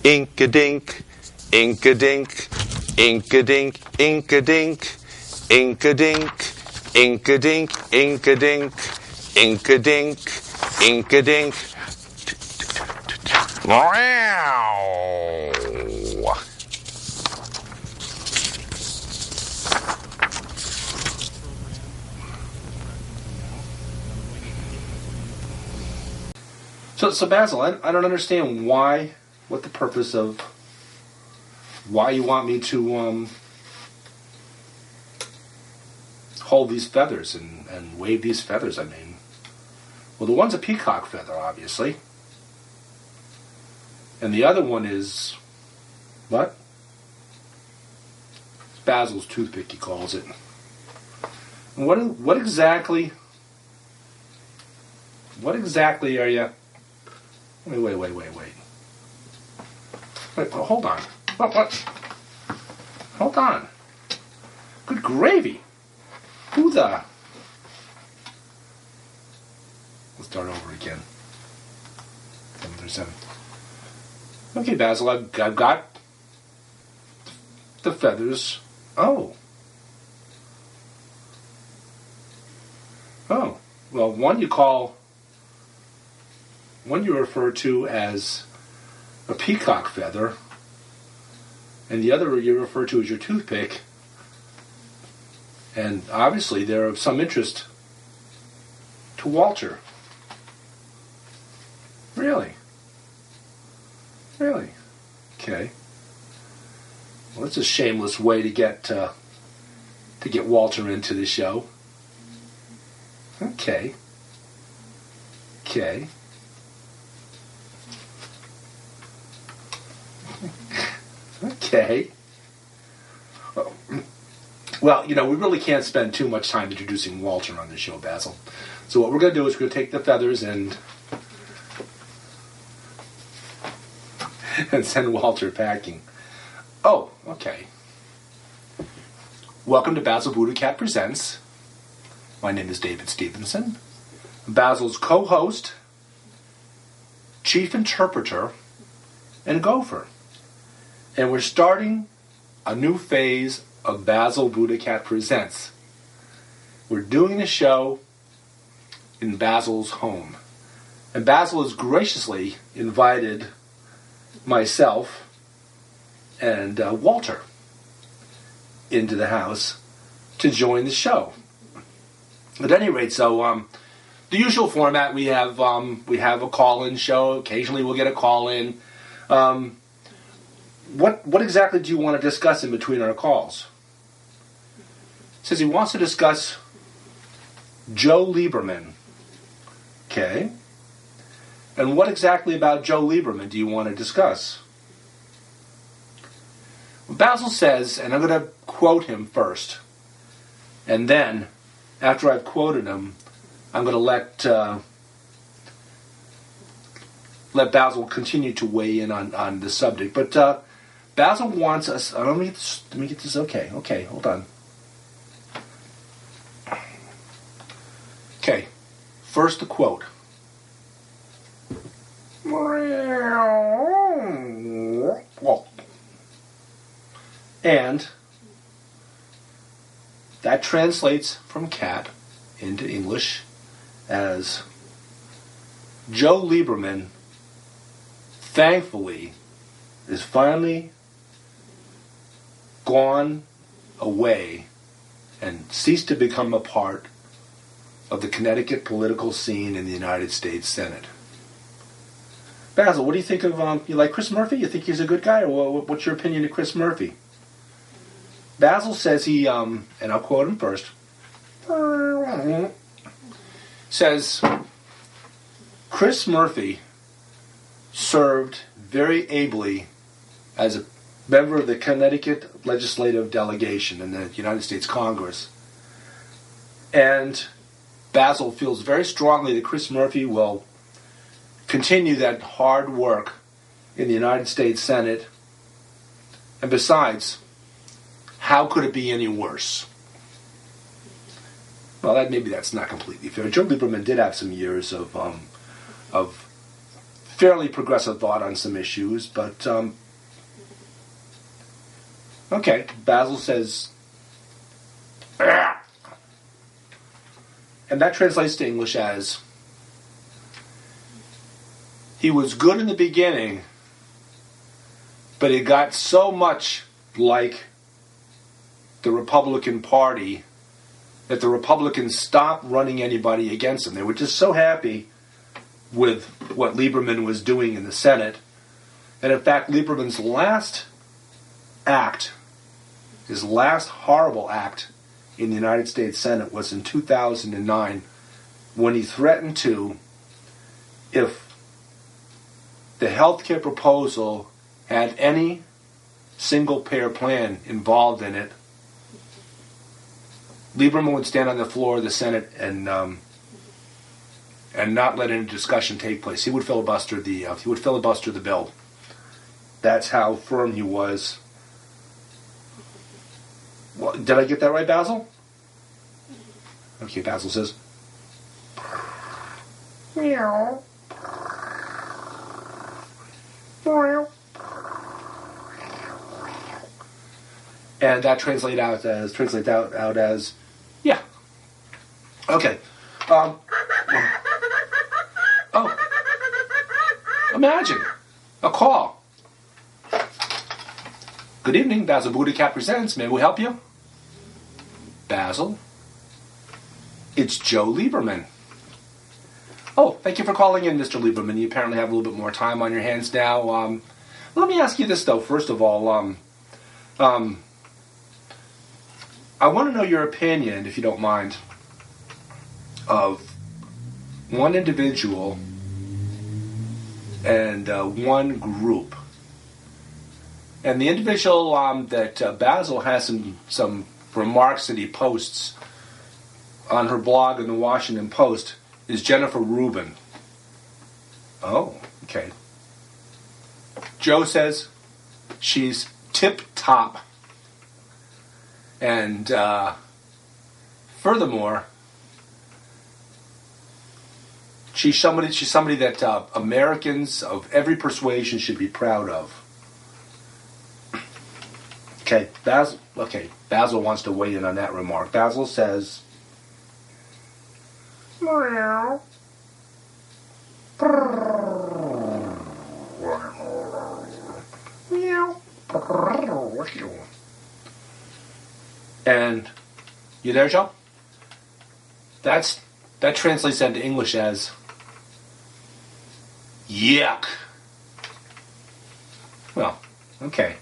Ink-a-dink, ink-a-dink, ink-a-dink, ink-a-dink, ink-a-dink, ink-a-dink, ink-a-dink, ink-a-dink, ink-a-dink. Wow! So Basil, I don't understand what the purpose of, why you want me to hold these feathers and wave these feathers. I mean, well, the one's a peacock feather, obviously. And the other one is, what? Basil's toothpick, he calls it. And what exactly are you... Wait. Wait, hold on. What? Hold on. Good gravy. Who the... Let's start over again. 737. Okay, Basil, I've got the feathers. Oh. Well, one you refer to as a peacock feather, and the other you refer to as your toothpick. And obviously they're of some interest to Walter. Really? Okay. Well, that's a shameless way to get Walter into the show. Okay. Okay. Well, we really can't spend too much time introducing Walter on the show, Basil. So what we're going to do is we're going to take the feathers and send Walter packing. Oh, okay. Welcome to Basil BuddhaCat Presents. My name is David Stevenson. Basil's co-host, chief interpreter, and gopher. And we're starting a new phase of Basil BuddhaCat Presents. We're doing the show in Basil's home. And Basil has graciously invited myself and Walter into the house to join the show. At any rate, so the usual format, we have a call-in show. Occasionally we'll get a call-in. What exactly do you want to discuss in between our calls? It says he wants to discuss Joe Lieberman. Okay. And what exactly about Joe Lieberman do you want to discuss? Basil says, and I'm going to quote him first, and then, after I've quoted him, I'm going to let Basil continue to weigh in on the subject. But Basil wants us... let me get this... Okay, hold on. Okay, first the quote. And that translates from cat into English as Joe Lieberman, thankfully, is finally gone away and ceased to become a part of the Connecticut political scene in the United States Senate. Basil, what do you think of, you like Chris Murphy? You think he's a good guy? Or what's your opinion of Chris Murphy? Basil says he, and I'll quote him first, says, Chris Murphy served very ably as a member of the Connecticut legislative delegation in the United States Congress. And Basil feels very strongly that Chris Murphy will continue that hard work in the United States Senate. And besides, how could it be any worse? Well, maybe that's not completely fair. Joe Lieberman did have some years of fairly progressive thought on some issues, but okay, Basil says, "Ah." And that translates to English as, he was good in the beginning, but it got so much like the Republican Party that the Republicans stopped running anybody against them. They were just so happy with what Lieberman was doing in the Senate. And in fact, Lieberman's last act, his last horrible act in the United States Senate was in 2009 when he threatened to, if the health care proposal had any single-payer plan involved in it, Lieberman would stand on the floor of the Senate and not let any discussion take place. He would filibuster the bill. That's how firm he was. Well, did I get that right, Basil? Okay, Basil says, meow. And that translates out as yeah. Okay. Oh, imagine a call. Good evening, Basil BuddhaCat presents. May we help you? Basil, it's Joe Lieberman. Oh, thank you for calling in, Mr. Lieberman. You apparently have a little bit more time on your hands now. Let me ask you this, though. First of all, I want to know your opinion, if you don't mind, of one individual and one group. And the individual that Basil has some remarks that he posts on her blog in the Washington Post is Jennifer Rubin. Oh, okay. Joe says she's tip-top. And furthermore, she's somebody that Americans of every persuasion should be proud of. Okay, Basil wants to weigh in on that remark. Basil says, meow. Meow. And you there, Joe? That translates into English as yuck. Well, okay.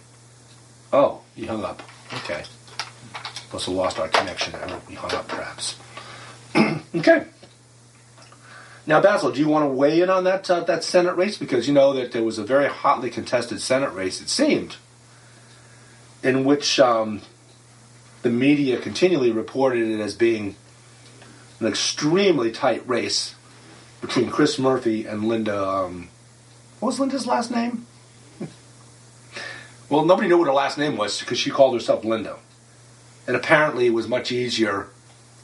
Oh, he hung up. Okay. Must have lost our connection. We hung up, perhaps. Okay. Now, Basil, do you want to weigh in on that Senate race? Because you know that there was a very hotly contested Senate race, it seemed, in which the media continually reported it as being an extremely tight race between Chris Murphy and Linda. What was Linda's last name? Well, nobody knew what her last name was because she called herself Linda. And apparently it was much easier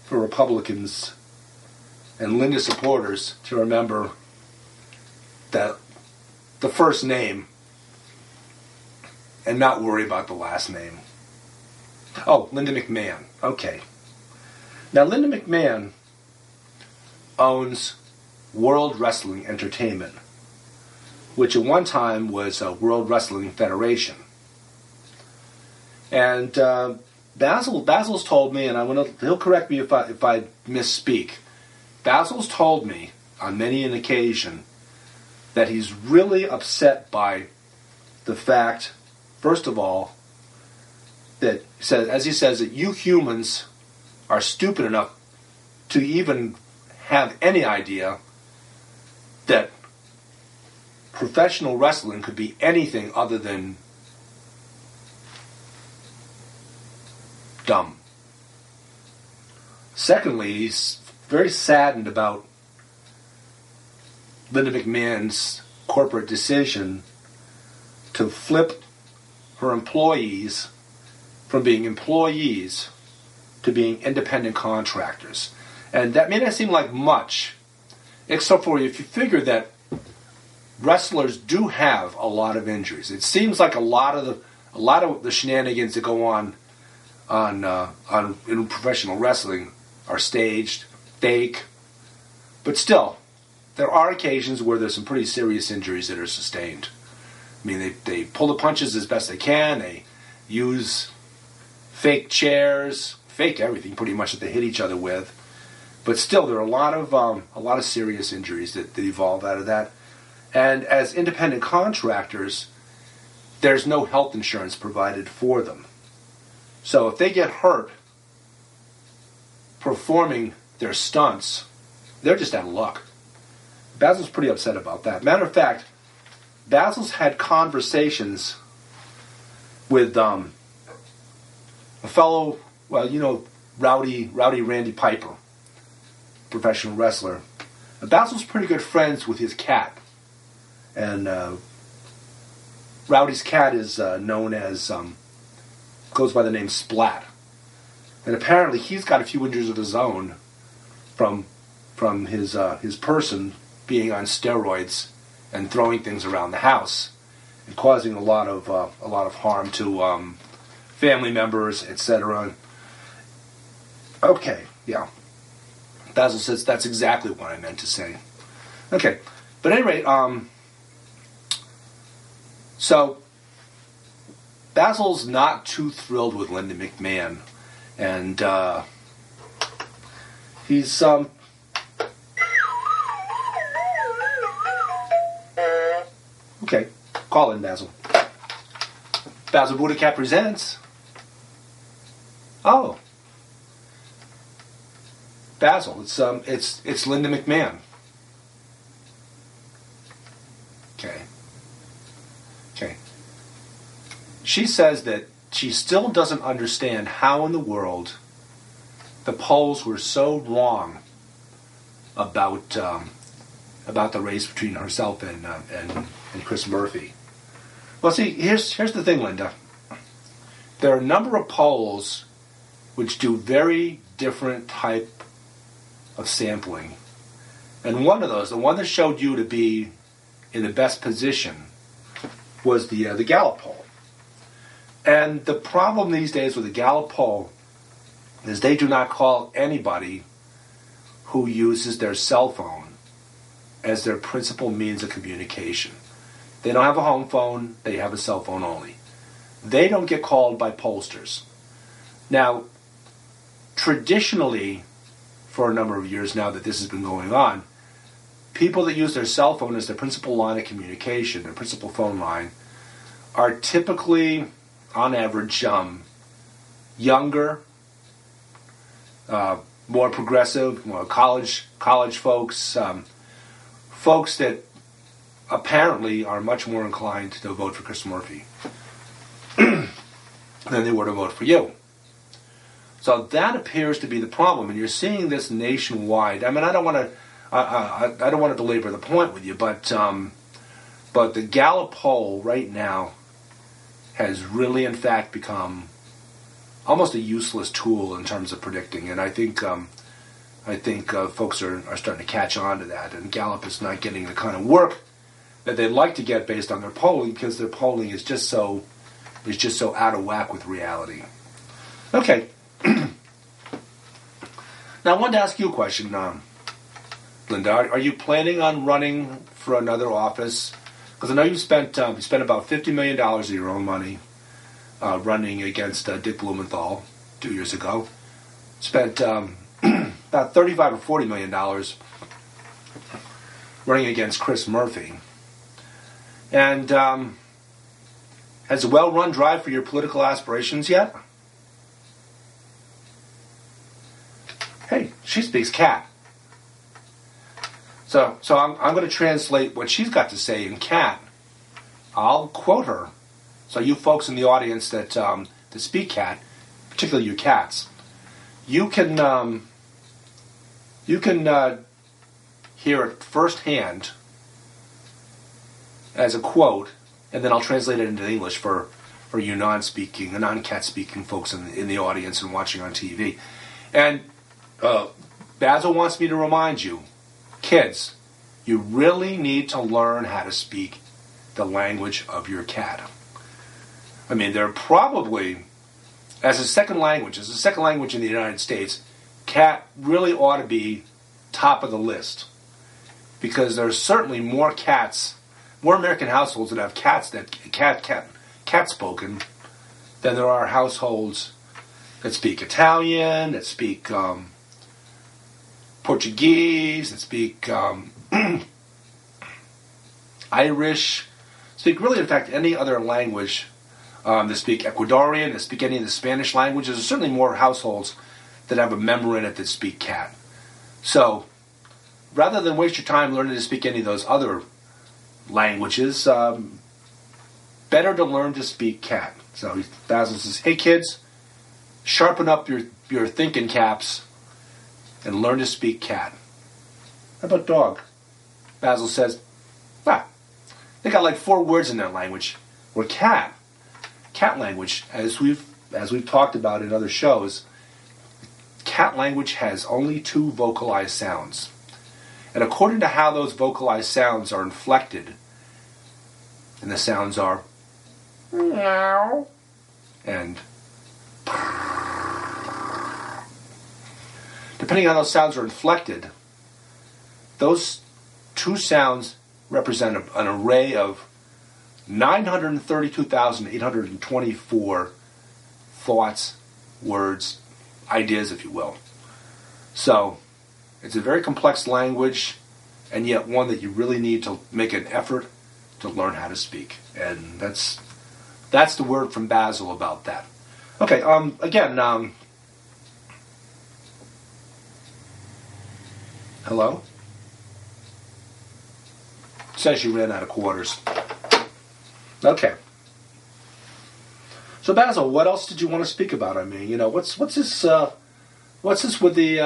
for Republicans and Linda supporters to remember the first name and not worry about the last name. Oh, Linda McMahon. Okay. Now, Linda McMahon owns World Wrestling Entertainment, which at one time was a World Wrestling Federation. And Basil's told me, and he'll correct me if I misspeak. Basil's told me on many an occasion that he's really upset by the fact, first of all, that as he says, that you humans are stupid enough to even have any idea that professional wrestling could be anything other than dumb. Secondly, he's very saddened about Linda McMahon's corporate decision to flip her employees from being employees to being independent contractors. And that may not seem like much, except for if you figure that wrestlers do have a lot of injuries. It seems like a lot of the shenanigans that go on in professional wrestling are staged, fake, but still, there are occasions where there's some pretty serious injuries that are sustained. I mean, they pull the punches as best they can. They use fake chairs, fake everything pretty much that they hit each other with. But still, there are a lot of serious injuries that evolve out of that. And as independent contractors, there's no health insurance provided for them. So if they get hurt performing their stunts, they're just out of luck. Basil's pretty upset about that. Matter of fact, Basil's had conversations with a fellow, well, you know, Rowdy Randy Piper, professional wrestler. Basil's pretty good friends with his cat. And Rowdy's cat is known as, goes by the name Splat. And apparently he's got a few injuries of his own from his person being on steroids and throwing things around the house and causing a lot of harm to family members, etc. Okay, yeah. Basil says that's exactly what I meant to say. Okay, but at any rate, so Basil's not too thrilled with Linda McMahon, and he's okay. Call in, Basil. Basil BuddhaCat presents. Oh, Basil, it's Linda McMahon. Okay. She says that she still doesn't understand how in the world the polls were so wrong about the race between herself and Chris Murphy. Well, see, here's the thing, Linda. There are a number of polls which do very different type of sampling. And one of those, the one that showed you to be in the best position, was the Gallup poll. And the problem these days with the Gallup poll is they do not call anybody who uses their cell phone as their principal means of communication. They don't have a home phone, they have a cell phone only. They don't get called by pollsters. Now, traditionally, for a number of years now that this has been going on, people that use their cell phone as their principal line of communication, their principal phone line, are typically, on average, younger, more progressive, more college folks, folks that apparently are much more inclined to vote for Chris Murphy than they were to vote for you. So that appears to be the problem, and you're seeing this nationwide. I mean, I don't want to belabor the point with you, but the Gallup poll right now has really, in fact, become almost a useless tool in terms of predicting, and I think folks are starting to catch on to that, and Gallup is not getting the kind of work that they'd like to get based on their polling, because their polling is just so out of whack with reality. Okay. Now, I wanted to ask you a question, Linda. Are you planning on running for another office? Because I know you spent about $50 million of your own money running against Dick Blumenthal 2 years ago. Spent about $35 or $40 million running against Chris Murphy. And has a well-run drive for your political aspirations yet? Hey, she speaks cat. So I'm going to translate what she's got to say in cat. I'll quote her. So you folks in the audience that speak cat, particularly you cats, you can hear it firsthand as a quote, and then I'll translate it into English for you non-cat speaking folks in the audience and watching on TV. And Basil wants me to remind you, kids, You really need to learn how to speak the language of your cat. I mean, they're probably, as a second language in the United States, cat really ought to be top of the list. Because there's certainly more American households that have cats cat spoken than there are households that speak Italian, that speak Portuguese, that speak Irish, speak really, in fact, any other language, that speak Ecuadorian, that speak any of the Spanish languages. There's certainly more households that have a member in it that speak cat. So, rather than waste your time learning to speak any of those other languages, better to learn to speak cat. So Basil says, hey kids, sharpen up your thinking caps and learn to speak cat. How about dog? Basil says, they got like 4 words in that language. Or cat language, as we've talked about in other shows, cat language has only 2 vocalized sounds. And according to how those vocalized sounds are inflected, and the sounds are meow and depending on how those sounds are inflected, those 2 sounds represent an array of 932,824 thoughts, words, ideas, if you will. So, it's a very complex language, and yet one that you really need to make an effort to learn how to speak. And that's the word from Basil about that. Okay, again, hello? Says you ran out of quarters. Okay. So Basil, what else did you want to speak about? I mean, what's this with the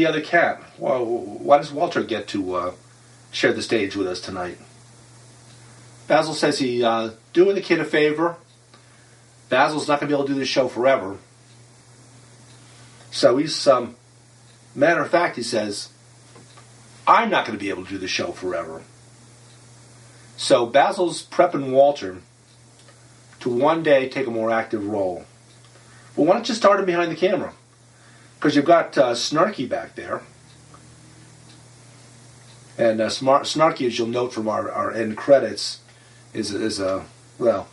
other cat? Well, why does Walter get to share the stage with us tonight? Basil says he's doing the kid a favor. Basil's not going to be able to do this show forever. So he's, matter of fact, he says, I'm not going to be able to do the show forever. So Basil's prepping Walter to one day take a more active role. Well, why don't you start him behind the camera? Because you've got Snarky back there. And Snarky, as you'll note from our end credits, is a, well,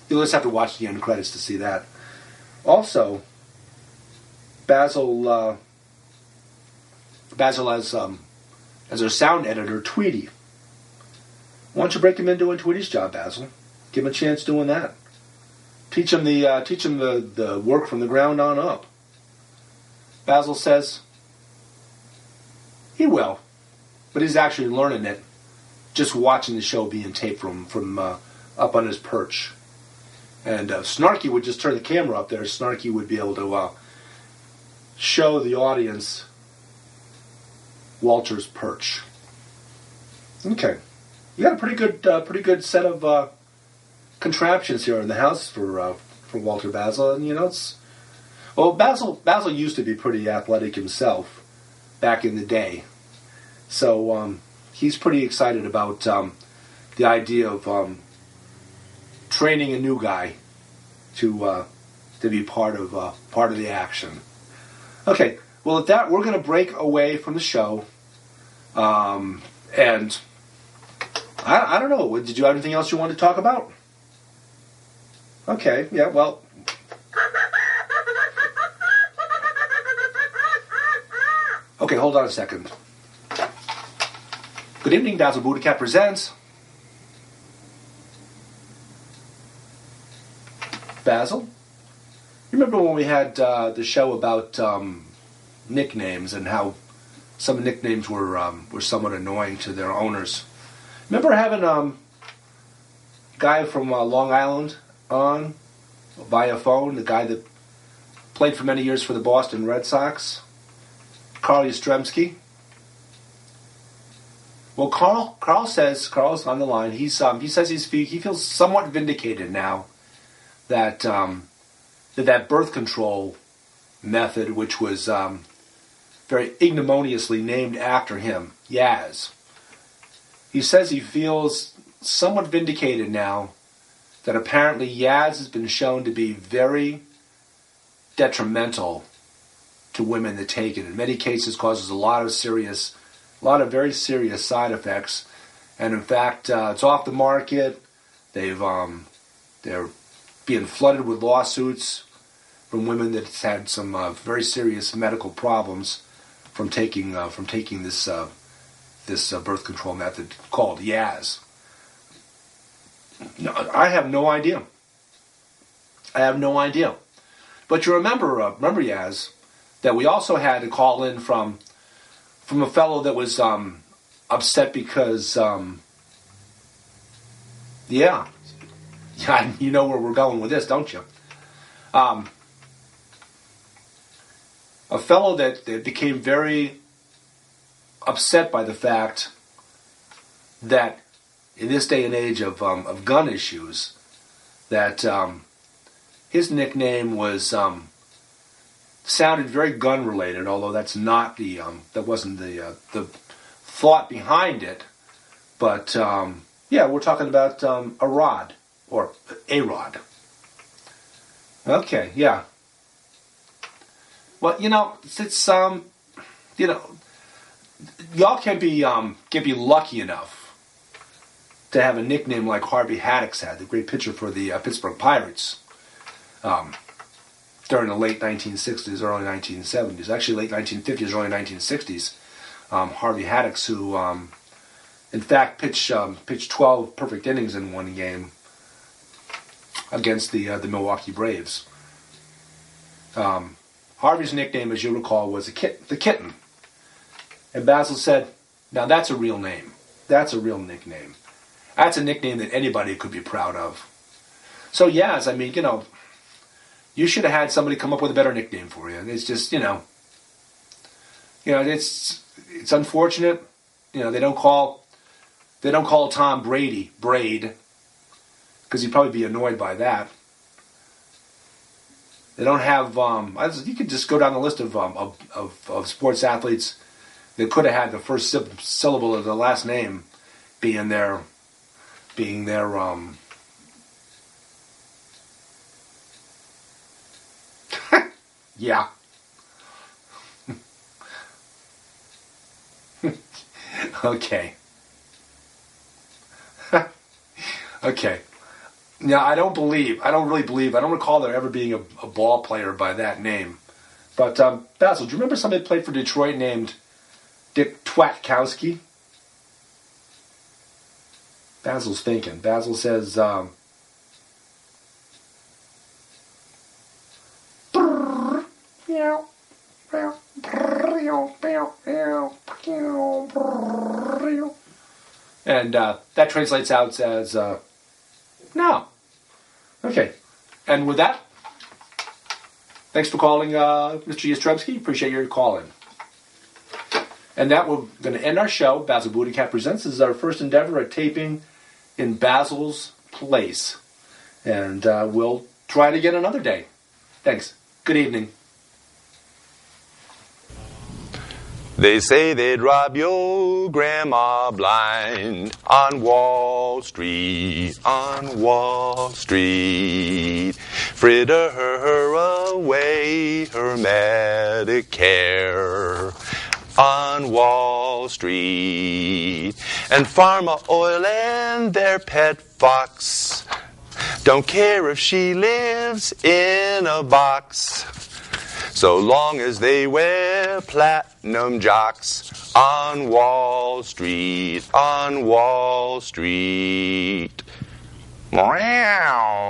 you'll just have to watch the end credits to see that. Also, Basil has as our sound editor, Tweety. Why don't you break him into Tweety's job, Basil? Give him a chance doing that. Teach him the work from the ground on up. Basil says he will, but he's actually learning it just watching the show being taped from up on his perch. And Snarky would just turn the camera up there. Snarky would be able to show the audience Walter's perch. Okay, you got a pretty good set of contraptions here in the house for Walter, Basil, and it's Basil used to be pretty athletic himself back in the day, so he's pretty excited about the idea of training a new guy to be part of the action. Okay, well at that we're going to break away from the show, and I don't know. Did you have anything else you wanted to talk about? Okay, yeah, well. Okay, hold on a second. Good evening, Basil BuddhaCat presents. Basil? You remember when we had the show about nicknames and how some nicknames were somewhat annoying to their owners? Remember having a guy from Long Island on via phone, the guy that played for many years for the Boston Red Sox, Carl Yastrzemski? Well, Carl's on the line. He says he feels somewhat vindicated now that that birth control method, which was very ignominiously named after him, Yaz. He says he feels somewhat vindicated now that apparently Yaz has been shown to be very detrimental to women that take it. In many cases, causes a lot of very serious side effects. And in fact, it's off the market. They're being flooded with lawsuits from women that had some very serious medical problems from taking this birth control method called Yaz. No, I have no idea. But you remember Yaz, that we also had to call in from a fellow that was upset because yeah, you know where we're going with this, don't you? A fellow that became very upset by the fact that in this day and age of gun issues, that his nickname was sounded very gun related, although that's not that wasn't the thought behind it. But yeah, we're talking about a rod or a rod. Okay, yeah. Well, it's y'all can be lucky enough to have a nickname like Harvey Haddock's had, the great pitcher for the Pittsburgh Pirates during the late 1960s, early 1970s. Actually, late 1950s, early 1960s. Harvey Haddock's, who in fact pitched 12 perfect innings in one game against the Milwaukee Braves. Harvey's nickname, as you recall, was the Kitten. And Basil said, now that's a real name. That's a real nickname. That's a nickname that anybody could be proud of. So yes, I mean, you should have had somebody come up with a better nickname for you. It's just, it's unfortunate. They don't call Tom Brady Braid, because he'd probably be annoyed by that. They don't have. You could just go down the list of sports athletes that could have had the first syllable of the last name being their yeah. Okay. Okay. Now, I don't recall there ever being a ball player by that name. But, Basil, do you remember somebody that played for Detroit named Dick Twatkowski? Basil's thinking. Basil says, and that translates out as no. Okay. And with that, thanks for calling, Mr. Yastrzemski. Appreciate your call in. And that, we're going to end our show. Basil BuddhaCat Presents. This is our first endeavor at taping in Basil's place. And we'll try it again another day. Thanks. Good evening. They say they'd rob your grandma blind on Wall Street, fritter her away her Medicare on Wall Street. And Pharma Oil and their pet fox don't care if she lives in a box, so long as they wear platinum jocks on Wall Street, Meow.